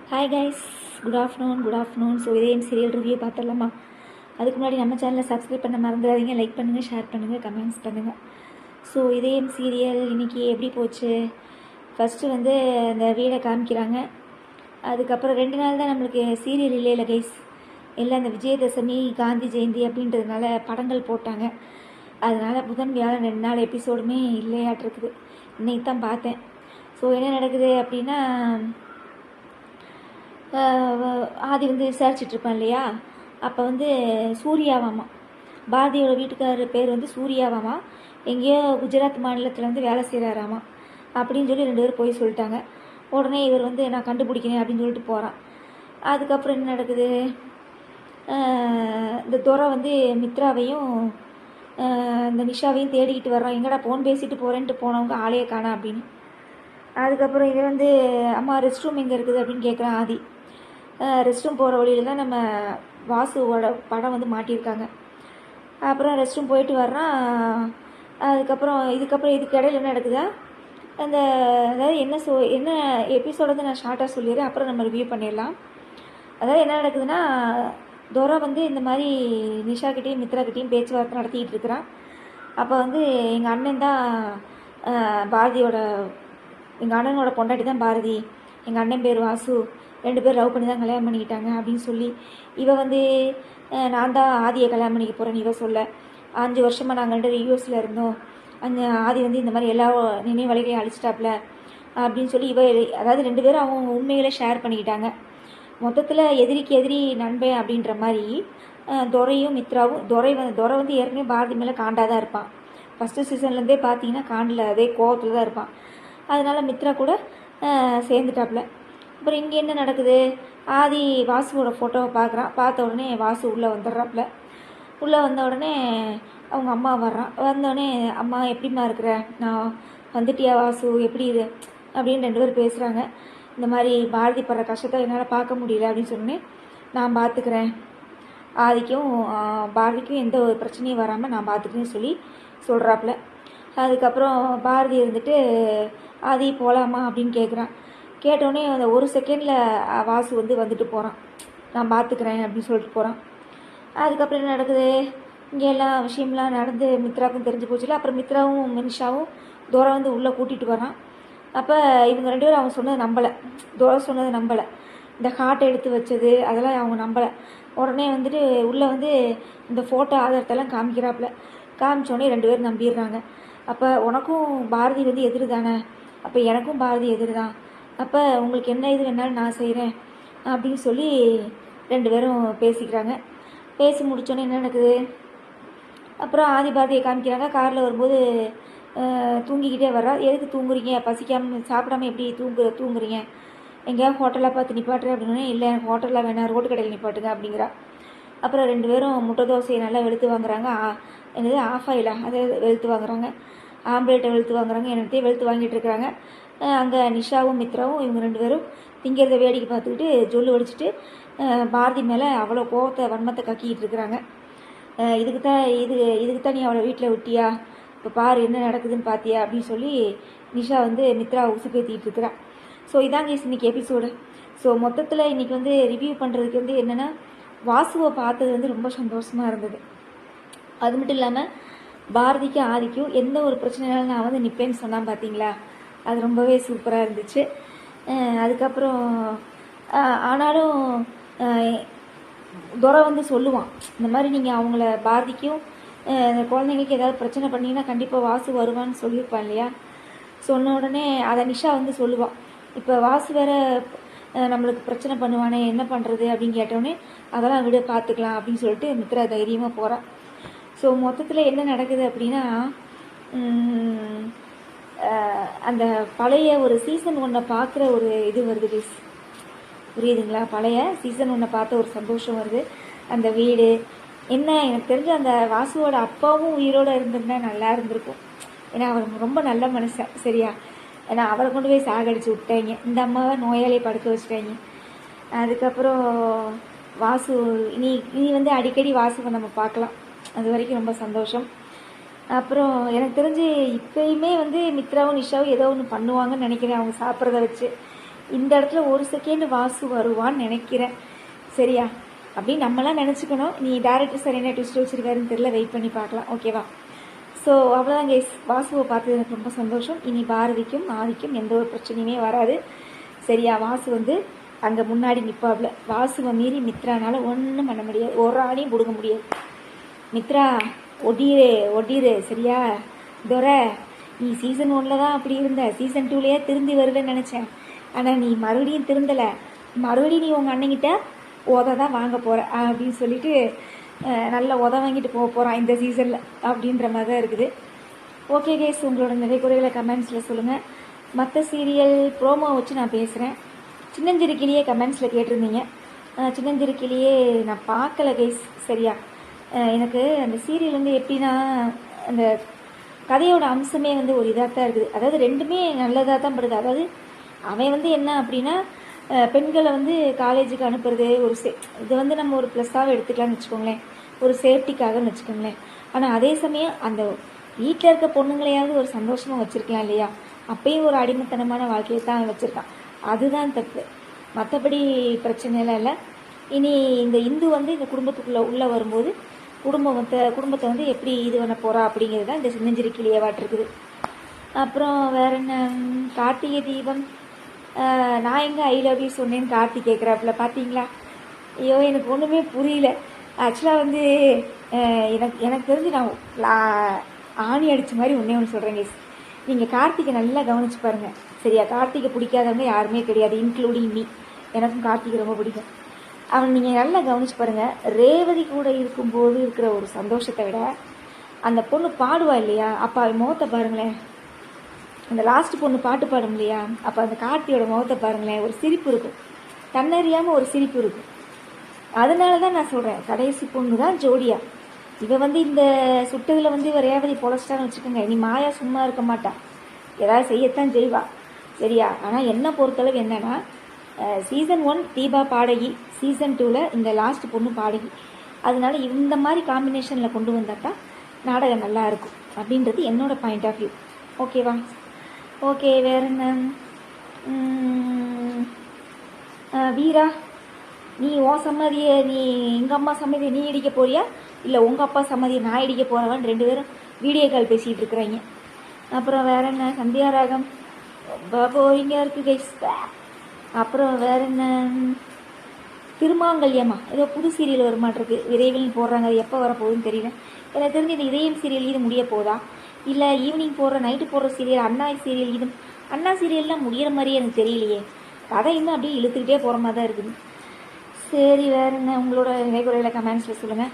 Hi guys, good afternoon. So இதே serial review பார்த்துடலாமா? அதுக்கு முன்னாடி நம்ம சேனலை சப்ஸ்கிரைப் பண்ண மறந்துடாதீங்க. லைக் பண்ணுங்கள், ஷேர் பண்ணுங்கள், கமெண்ட்ஸ் பண்ணுங்கள். ஸோ இதே சீரியல் இன்றைக்கி எப்படி போச்சு? ஃபஸ்ட்டு வந்து அந்த வீடை காமிக்கிறாங்க. அதுக்கப்புறம் 2 நாள் தான் நம்மளுக்கு சீரியல் இல்லை கைஸ். எல்லாம் அந்த விஜயதசமி, காந்தி ஜெயந்தி அப்படின்றதுனால படங்கள் போட்டாங்க. அதனால் புதன் வியாழன் 2 நாள் எபிசோடுமே இல்லையாட்டிருக்குது. இன்னைக்கு தான் பார்த்தேன். ஸோ என்ன நடக்குது அப்படின்னா, ஆதி வந்து விசாரிச்சிட்ருப்பான் இல்லையா? அப்போ வந்து சூர்யாவாமா, பாரதியோட வீட்டுக்காரர் பேர் வந்து சூர்யாவாமா, எங்கேயோ குஜராத் மாநிலத்தில் வந்து வேலை செய்கிறாராமா அப்படின்னு சொல்லி 2 பேர் போய் சொல்லிட்டாங்க. உடனே இவர் வந்து நான் கண்டுபிடிக்கிறேன் அப்படின்னு சொல்லிட்டு போகிறான். அதுக்கப்புறம் என்ன நடக்குது? இந்த துரை வந்து மித்ராவையும் இந்த நிஷாவையும் தேடிக்கிட்டு வர்றான். எங்கடா ஃபோன் பேசிட்டு போகிறேன்ட்டு போனவங்க ஆளையே காணா அப்படின்னு. அதுக்கப்புறம் இவன் வந்து அம்மா ரெஸ்ட் ரூம் எங்கே இருக்குது அப்படின்னு கேட்குறான் ஆதி. ரெஸ்ட் ரூம் போகிற வழியில் தான் நம்ம வாசுவோட படம் வந்து மாட்டியிருக்காங்க. அப்புறம் ரெஸ்ட் ரூம் போயிட்டு வர்றான். இதுக்கு இடையில என்ன நடக்குதா? அதாவது என்ன எபிசோட வந்து நான் ஷார்ட்டாக சொல்லிடுறேன், அப்புறம் நம்ம ரிவ்யூ பண்ணிடலாம். அதாவது என்ன நடக்குதுன்னா, துரை வந்து இந்த மாதிரி நிஷாக்கிட்டேயும் மித்ராக்கிட்டேயும் பேச்சுவார்த்தை நடத்திக்கிட்டு இருக்கிறான். அப்போ வந்து எங்கள் அண்ணன் தான் பாரதியோட, எங்கள் அண்ணனோட பொண்டாட்டி தான் பாரதி, எங்கள் அண்ணன் பேர் வாசு, 2 பேர் லவ் பண்ணி தான் கல்யாணம் பண்ணிக்கிட்டாங்க அப்படின்னு சொல்லி இவ வந்து நான் தான் ஆதியை கல்யாணம் பண்ணிக்க போகிறேன்னு இவ சொல்ல, 5 வருஷமாக நாங்கள் 2 யூஎஸில் இருந்தோம், அந்த ஆதி வந்து இந்த மாதிரி எல்லா நினைவலைகளையும் அழிச்சிட்டாப்ல அப்படின்னு சொல்லி அதாவது 2 பேரும் அவங்க உண்மைகளை ஷேர் பண்ணிக்கிட்டாங்க. மொத்தத்தில் எதிரிக்கு எதிரி நண்பன் அப்படின்ற மாதிரி துரையும் மித்ராவும், துரை வந்து ஏற்கனவே பாரதி மேலே காண்டாக தான் இருப்பான். ஃபஸ்ட்டு சீசன்லேருந்தே பார்த்தீங்கன்னா காண்டில் அதே கோவத்தில் தான் இருப்பான். அதனால் மித்ரா கூட சேர்ந்துட்டாப்புல. அப்புறம் இங்கே என்ன நடக்குது? ஆதி வாசுவோட ஃபோட்டோவை பார்க்குறான். பார்த்த உடனே வாசு உள்ளே வந்துடுறாப்புல. உள்ளே வந்த உடனே அவங்க அம்மா வர்றான். வந்தோடனே அம்மா எப்படிம்மா இருக்கிற, நான் வந்துட்டியா வாசு, எப்படி இரு அப்படின்னு 2 பேர் பேசுகிறாங்க. இந்த மாதிரி பாரதி படுற கஷ்டத்தை என்னால் பார்க்க முடியல அப்படின்னு சொன்னேன், நான் பார்த்துக்கிறேன், ஆதிக்கும் பாரதிக்கும் எந்த ஒரு பிரச்சனையும் வராமல் நான் பார்த்துக்கிறேன்னு சொல்லி சொல்கிறாப்புல. அதுக்கப்புறம் பாரதி இருந்துட்டு ஆதி போகலாமா அப்படின்னு கேட்குறான். கேட்டோடனே அந்த 1 செகண்டில் வாசு வந்துட்டு போகிறான், நான் பார்த்துக்கிறேன் அப்படின்னு சொல்லிட்டு போகிறான். அதுக்கப்புறம் என்ன நடக்குது? இங்கே எல்லாம் விஷயம்லாம் நடந்து மித்ராவுக்கும் தெரிஞ்சு போச்சுல. அப்புறம் மித்ராவும் மினிஷாவும் துரை வந்து உள்ளே கூட்டிகிட்டு வரான். அப்போ இவங்க 2 பேரும் அவங்க சொன்னதை நம்பலை, துரை சொன்னதை நம்பலை, இந்த ஹார்ட்டை எடுத்து வச்சது அதெல்லாம் அவங்க நம்பலை. உடனே வந்துட்டு உள்ளே வந்து இந்த ஃபோட்டோ ஆதாரத்தெல்லாம் காமிக்கிறாப்புல. காமிச்சோடனே 2 பேரும் நம்பிடுறாங்க. அப்போ உனக்கும் பாரதி வந்து எதிர் தானே, அப்போ எனக்கும் பாரதி எதிர் தான், அப்போ உங்களுக்கு என்ன இது வேணாலும் நான் செய்கிறேன் அப்படின்னு சொல்லி 2 பேரும் பேசிக்கிறாங்க. பேசி முடித்தோன்னே என்ன நடக்குது? அப்புறம் ஆதி பாரதியை காமிக்கிறாங்க. காரில் வரும்போது தூங்கிக்கிட்டே வர்றா. எதுக்கு தூங்குறீங்க, பசிக்காமல் சாப்பிடாம எப்படி தூங்குறீங்க, எங்கேயாவது ஹோட்டலாக பார்த்து நிப்பாட்டுறேன் அப்படின்னே, இல்லை எனக்கு ஹோட்டலில் வேணாம், ரோட்டு கடையில் நிப்பாட்டுங்க அப்படிங்கிறா. அப்புறம் 2 பேரும் முட்டை தோசையை நல்லா வெளுத்து வாங்குறாங்க. என்னது ஆஃப் ஆயிலா, அதை வெளுத்து வாங்குறாங்க. ஆம்லேட்டை வெளுத்து வாங்குறாங்க. என்னத்தையும் வெளுத்து வாங்கிட்டு இருக்கிறாங்க. அங்கே நிஷாவும் மித்ராவும் இவங்க 2 பேரும் திங்கிறத வேடிக்கை பார்த்துக்கிட்டு ஜொல்லு வடிச்சிட்டு பாரதி மேலே அவ்வளோ கோவத்தை வன்மத்தை கக்கிக்கிட்டு இருக்கிறாங்க. இதுக்கு தான் நீ அவளை வீட்டில் விட்டியா, இப்போ பாரு என்ன நடக்குதுன்னு பார்த்தியா அப்படின்னு சொல்லி நிஷா வந்து மித்ராவை உசுப்பேற்றிக்கிட்டு இருக்கிறான். ஸோ இதாங்க இன்றைக்கி எபிசோடு. ஸோ மொத்தத்தில் இன்றைக்கி வந்து ரிவ்யூ பண்ணுறதுக்கு வந்து என்னென்னா, வாசுவை பார்த்தது வந்து ரொம்ப சந்தோஷமாக இருந்தது. அது மட்டும் இல்லாமல் பாரதிக்கும் ஆதிக்கும் எந்த ஒரு பிரச்சனைனாலும் நான் வந்து நிற்பேன்னு சொன்னான் பார்த்தீங்களா, அது ரொம்பவே சூப்பராக இருந்துச்சு. அதுக்கப்புறம் ஆனாலும் துரை வந்து சொல்லுவான், இந்த மாதிரி நீங்கள் அவங்கள பாரதிக்கும் இந்த குழந்தைங்களுக்கு ஏதாவது பிரச்சனை பண்ணிங்கன்னா கண்டிப்பாக வாசு வருவான்னு சொல்லியிருப்பான் இல்லையா. சொன்ன உடனே அதை நிஷா வந்து சொல்லுவான், இப்போ வாசு வேறு நம்மளுக்கு பிரச்சனை பண்ணுவானே என்ன பண்ணுறது அப்படின்னு கேட்டோடனே, அதெல்லாம் விட பார்த்துக்கலாம் அப்படின்னு சொல்லிட்டு மித்ரா தைரியமாக போகிறான். ஸோ மொத்தத்தில் என்ன நடக்குது அப்படின்னா, அந்த பழைய ஒரு சீசன் 1 பார்க்குற ஒரு இது வருது ப்ளீஸ், புரியுதுங்களா? பழைய சீசன் 1 பார்த்த ஒரு சந்தோஷம் வருது. அந்த வீடு என்ன, எனக்கு தெரிஞ்ச அந்த வாசுவோட அப்பாவும் உயிரோடு இருந்திருந்தா நல்லா இருந்திருக்கும். ஏன்னா அவர் ரொம்ப நல்ல மனுஷன், சரியா? ஏன்னா அவரை கொண்டு போய் சாகடிச்சு விட்டாங்க, இந்த அம்மாவை நோயாளியை படுக்க வச்சுட்டாங்க. அதுக்கப்புறம் வாசு இனி வந்து அடிக்கடி வாசுவை நம்ம பார்க்கலாம், அது வரைக்கும் ரொம்ப சந்தோஷம். அப்புறம் எனக்கு தெரிஞ்சு இப்போயுமே வந்து மித்ராவும் நிஷாவும் ஏதோ ஒன்று பண்ணுவாங்கன்னு நினைக்கிறேன், அவங்க சாப்பிட்றத வச்சு. இந்த இடத்துல ஒரு செகண்ட் வாசு வருவான்னு நினைக்கிறேன். சரியா? அப்படின்னு நம்மளாம் நினச்சிக்கணும். நீ டேரக்டர் சார் என்ன ட்விஸ்ட் வச்சுருக்காருன்னு தெரியல, வெயிட் பண்ணி பார்க்கலாம். ஓகேவா? ஸோ அவ்வளோதான் கைஸ். வாசுவை பார்த்தது எனக்கு ரொம்ப சந்தோஷம். இனி பாரதிக்கும் ஆதிக்கும் எந்த ஒரு பிரச்சனையுமே வராது. சரியா? வாசு வந்து அங்கே முன்னாடி நிற்பாப்புல. வாசுவை மீறி மித்ரானால ஒன்றும் பண்ண முடியாது, ஒரு ஆணையும் பிடுங்க முடியாது. மித்ரா ஒடிரு சரியா? துரை, நீ சீசன் 1 தான் அப்படி இருந்த, சீசன் 2லேயே திருந்தி வருவேன்னு நினச்சேன். ஆனால் நீ மறுபடியும் திருந்தலை, மறுபடியும் நீ உங்கள் அண்ணங்கிட்ட உத தான் வாங்க போகிற அப்படின்னு சொல்லிட்டு நல்ல உத வாங்கிட்டு போக போகிறான் இந்த சீசனில் அப்படின்ற மாதிரி தான் இருக்குது. ஓகே கேஸ், உங்களோட நிறைய குறைகளை கமெண்ட்ஸில் சொல்லுங்கள். மற்ற சீரியல் ப்ரோமோ வச்சு நான் பேசுகிறேன். சின்னஞ்சிறுக்கிலேயே கமெண்ட்ஸில் கேட்டிருந்தீங்க. சின்னஞ்சிறுக்கிலேயே நான் பார்க்கல கைஸ். சரியா? எனக்கு அந்த சீரியல் வந்து எப்படின்னா, அந்த கதையோட அம்சமே வந்து ஒரு இதாக தான் இருக்குது. அதாவது ரெண்டுமே நல்லதாக தான் படுது. அதாவது அவன் வந்து என்ன அப்படின்னா, பெண்களை வந்து காலேஜுக்கு அனுப்புறது ஒரு இது வந்து நம்ம ஒரு ப்ளஸ்ஸாக எடுத்துக்கலாம்னு வச்சுக்கோங்களேன், ஒரு சேஃப்டிக்காகன்னு வச்சுக்கோங்களேன். ஆனால் அதே சமயம் அந்த வீட்டில் இருக்க பொண்ணுங்களையாவது ஒரு சந்தோஷமாக வச்சுருக்கலாம் இல்லையா? அப்பயும் ஒரு அடிமைத்தனமான வாழ்க்கையை தான் வச்சுருக்கான். அதுதான் தப்பு, மற்றபடி பிரச்சனைலாம் இல்லை. இனி இந்த இந்து வந்து இந்த குடும்பத்துக்குள்ளே உள்ளே வரும்போது குடும்பத்தை வந்து எப்படி இது பண்ண போகிறா அப்படிங்கிறது தான் இந்த சின்னஞ்சிறுக்கிலேயே வாட்டிருக்குது. அப்புறம் வேறு என்ன, கார்த்திகை தீபம். நான் எங்கே ஐ லவ் யூ சொன்னேன்னு கார்த்தி கேட்குறாப்புல, பார்த்தீங்களா? ஐயோ, எனக்கு ஒன்றுமே புரியல. ஆக்சுவலாக வந்து எனக்கு தெரிஞ்சு நான் ஆணி அடித்த மாதிரி ஒன்று சொல்கிறேன் கேஸ். நீங்கள் கார்த்திகை நல்லா கவனித்து பாருங்கள். சரியா? கார்த்திகை பிடிக்காதவங்க யாருமே கிடையாது, இன்க்ளூடிங் மீ. எனக்கும் கார்த்திகை ரொம்ப பிடிக்கும். அவன் நீங்கள் நல்லா கவனிச்சு பாருங்கள். ரேவதி கூட இருக்கும்போது இருக்கிற ஒரு சந்தோஷத்தை விட அந்த பொண்ணு பாடுவா இல்லையா, அப்போ அவன் முகத்தை பாருங்களேன். அந்த லாஸ்ட் பொண்ணு பாட்டு பாடும் இல்லையா, அப்போ அந்த கார்த்தியோட முகத்தை பாருங்களேன். ஒரு சிரிப்பு இருக்கும், தன்னறியாமல் ஒரு சிரிப்பு இருக்கும். அதனால தான் நான் சொல்கிறேன், கடைசி பொண்ணு தான் ஜோடியா. இவன் வந்து இந்த சுட்டுகளை வந்து இவ ரேவதி பொழைச்சிட்டான்னு வச்சுக்கோங்க, இனி மாயா சும்மா இருக்க மாட்டா, ஏதாவது செய்யத்தான் செய்வா. சரியா? ஆனால் என்ன பொறுத்தளவு என்னன்னா, சீசன் 1 தீபா பாடகி, சீசன் 2ல் இந்த லாஸ்ட் பொண்ணு பாடகி. அதனால இந்த மாதிரி காம்பினேஷனில் கொண்டு வந்தாக்கா நாடகம் நல்லா இருக்கும் அப்படின்றது என்னோட பாயிண்ட் ஆஃப் வியூ. ஓகேவா? ஓகே, வேற என்ன? வீரா, நீ உன் சம்மதியை நீ எங்கள் அம்மா சம்மதியை நீ இடிக்க போறியா, இல்லை உங்கள் அப்பா சம்மதியை நான் இடிக்க போகிறவன் 2 பேரும் வீடியோ கால் பேசிகிட்டு இருக்கிறாங்க. அப்புறம் வேற என்ன, சந்தியா ராகம் ரொம்ப போரிங்காக இருக்குது கைஸ். அப்புறம் வேற என்ன, திருமாங்கல்யமா ஏதோ புது சீரியல் வருமாட்டிருக்கு, விரைவில் போடுறாங்க. அது எப்போ வரப்போகுதுன்னு தெரியல. எனக்கு தெரிஞ்சு இந்த இதயம் சீரியல் இது முடிய போதா, இல்லை ஈவினிங் போடுற நைட்டு போடுற சீரியல் அண்ணா சீரியல், இது அண்ணா சீரியல்லாம் முடிகிற மாதிரியே எனக்கு தெரியலையே. கதை இன்னும் அப்படியே இழுத்துக்கிட்டே போகிற மாதிரி தான் இருக்குது. சரி, வேற என்ன, உங்களோட நிலைக்குறைகளை கமெண்ட்ஸில் சொல்லுங்கள்.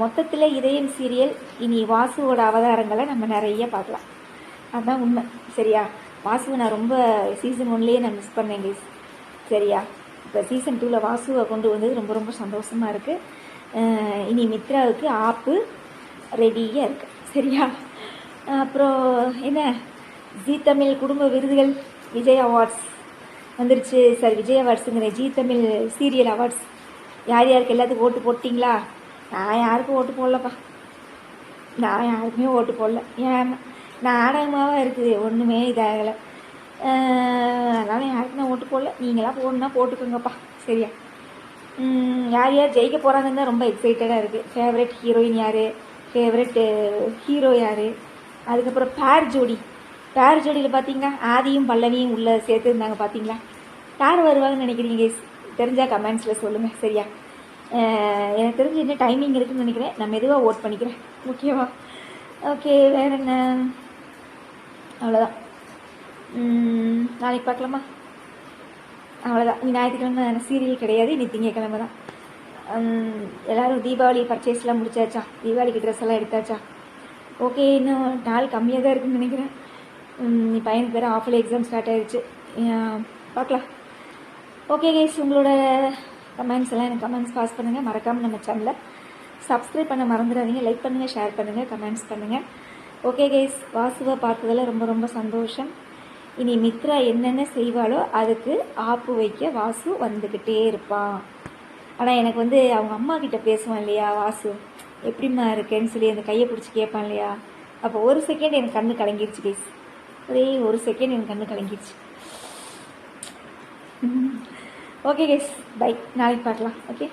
மொத்தத்தில் இதயம் சீரியல் இனி வாசுவோட அவதாரங்களை நம்ம நிறைய பார்க்கலாம், அதுதான் உண்மை. சரியா? வாசுவை நான் ரொம்ப சீசன் 1லேயே நான் மிஸ் பண்ணேன் கைஸ். சரியா? இப்போ சீசன் 2ல் வாசுவை கொண்டு வந்தது ரொம்ப ரொம்ப சந்தோஷமாக இருக்குது. இனி மித்ராவுக்கு ஆப்பு ரெடியாக இருக்குது. சரியா? அப்புறம் என்ன, ஜீ தமிழ் குடும்ப விருதுகள் விஜய் அவார்ட்ஸ் வந்துருச்சு. சார், விஜய் அவார்ட்ஸுங்கிற ஜீ தமிழ் சீரியல் அவார்ட்ஸ். யார் யாருக்கு எல்லாத்துக்கும் ஓட்டு போட்டிங்களா? நான் யாருக்கும் ஓட்டு போடலப்பா, நான் யாருக்குமே ஓட்டு போடல. ஏன், நாடகமாக இருக்குது, ஒன்றுமே இதாகலை. அதனால் யாருக்கு நான் ஓட்டு போடல. நீங்களாம் போடணுன்னா போட்டுக்கோங்கப்பா. சரியா? யார் யார் ஜெயிக்க போகிறாங்கன்னு தான் ரொம்ப எக்ஸைட்டடாக இருக்குது. ஃபேவரட் ஹீரோயின் யார், ஃபேவரட் ஹீரோ யார், அதுக்கப்புறம் பேர் ஜோடியில் பார்த்தீங்களா, ஆதியும் பல்லவியும் உள்ளே சேர்த்துருந்தாங்க. பார்த்தீங்களா? யார் வருவாங்கன்னு நினைக்கிறீங்க? தெரிஞ்சால் கமெண்ட்ஸில் சொல்லுங்கள். சரியா? எனக்கு தெரிஞ்சு என்ன டைமிங் இருக்குதுன்னு நினைக்கிறேன், நான் மெதுவாக ஓட் பண்ணிக்கிறேன். ஓகேவா? ஓகே, வேறு என்ன, அவ்வளோதான். நாளைக்கு பார்க்கலாமா? அவ்வளோதான். நீ ஞாயிற்றுக்கிழமை சீரியல் கிடையாது, நீ திங்கக்கிழமை தான். எல்லோரும் தீபாவளி பர்ச்சேஸ்லாம் முடிச்சாச்சா? தீபாவளிக்கு ட்ரெஸ் எல்லாம் எடுத்தாச்சா? ஓகே, இன்னும் நாள் கம்மியாக தான் இருக்குதுன்னு நினைக்கிறேன். நீ பையனுக்கு வேறு ஆஃப்ல எக்ஸாம் ஸ்டார்ட் ஆகிடுச்சு, பார்க்கலாம். ஓகே கைஸ், உங்களோட கமெண்ட்ஸ் எல்லாம் எனக்கு கமெண்ட்ஸ் பாஸ் பண்ணுங்கள். மறக்காமல் நம்ம சேனலை சப்ஸ்கிரைப் பண்ண மறந்துடாதீங்க. லைக் பண்ணுங்கள், ஷேர் பண்ணுங்கள், கமெண்ட்ஸ் பண்ணுங்கள். ஓகே கைஸ், வாசுவை பார்த்ததில் ரொம்ப ரொம்ப சந்தோஷம். இனி மித்ரா என்னென்ன செய்வாளோ அதுக்கு ஆப்பு வைக்க வாசு வந்துக்கிட்டே இருப்பான். ஆனால் எனக்கு வந்து அவங்க அம்மா கிட்ட பேசுவான் இல்லையா வாசு, எப்படிம்மா இருக்கேன்னு சொல்லி அந்த கையை பிடிச்சி கேட்பான் இல்லையா, அப்போ ஒரு செகண்ட் எனக்கு கண்ணு கலங்கிடுச்சு கைஸ். ஒரே ஒரு செகண்ட் எனக்கு கண்ணு கலங்கிடுச்சு. ஓகே கேஸ், பை, நாளைக்கு பார்க்கலாம். ஓகே.